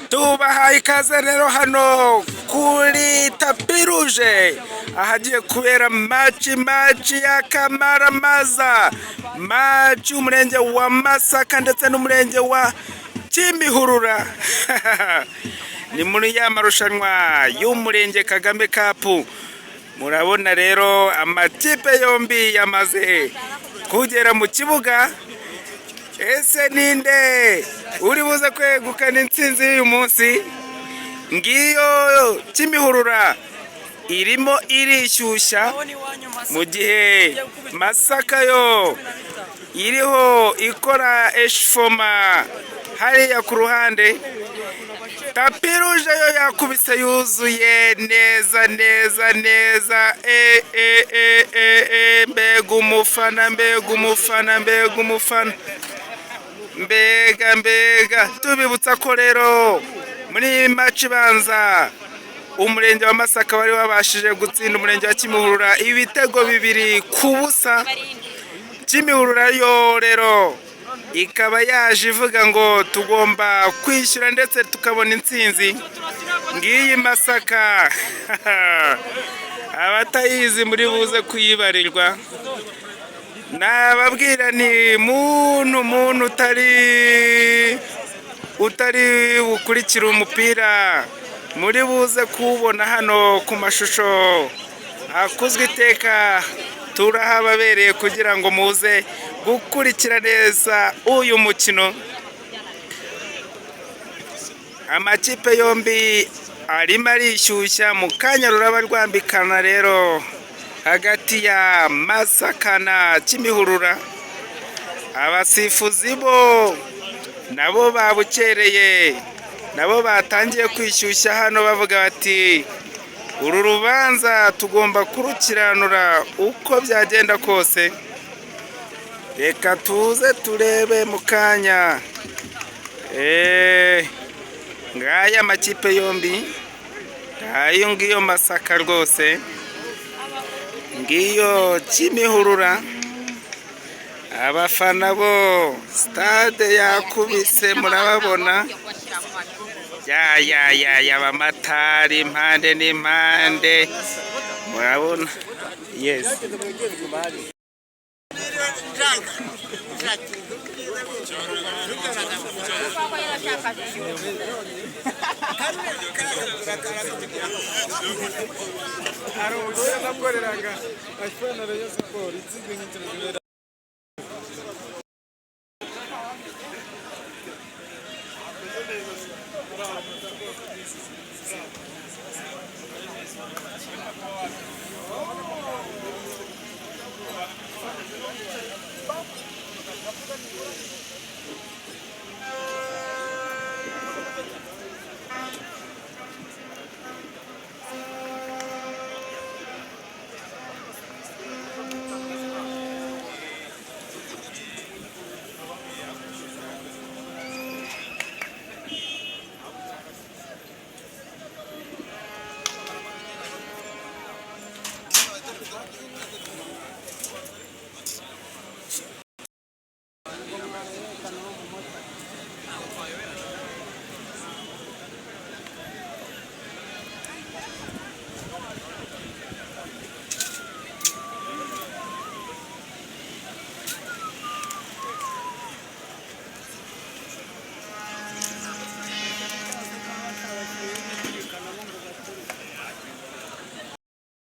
tubahaye ikaze rero hano kuri tapi ruje ahagiye kubera maci y'akamaramaza, maci y'umurenge wa Masaka ndetse n'umurenge wa Kimihurura. Ni muri ya marushanwa y'umurenge Kagame Cup. Murabona rero amakipe yombi yamaze kugera mu kibuga. Ese ninde uri buze kwegukana intsinzi y'uyu munsi? Ngiyo Kimihurura irimo irishyushya, mu gihe Masaka yo iriho ikora eshifoma hariya ku ruhande. Tapi ruje yo yakubise yuzuye neza. Mbega umufana. Mbega tubibutsa ko rero muri maci ibanza umurenge wa Masaka wari wabashije gutsinda umurenge wa Kimihurura ibitego 2-0. Kimihurura yo rero ikaba yaje ivuga ngo tugomba kwishyura ndetse tukabona intsinzi. Ngiyi Masaka abatayizi muri buze kuyibarirwa. Nababwira ni muntu utari bukurikira umupira muri buze kubona hano ku mashusho akuzwe iteka. Turahababereye kugira ngo muze gukurikira neza uyu mukino. Amakipe yombi arimo arishyushya, mu kanya ruraba rwambikana rero hagati ya Masaka na Kimihurura. Abasifuzi bo nabo babukereye, nabo batangiye kwishyushya hano bavuga bati uru rubanza tugomba kurukiranura uko byagenda kose. Reka tuze turebe mu kanya. Ngaya amakipe yombi, ngayo ngiyo Masaka rwose, ngiyo Kimihurura. Abafana bo stade yakubise murababona. Abamatari impande n'impande murabona. Yes.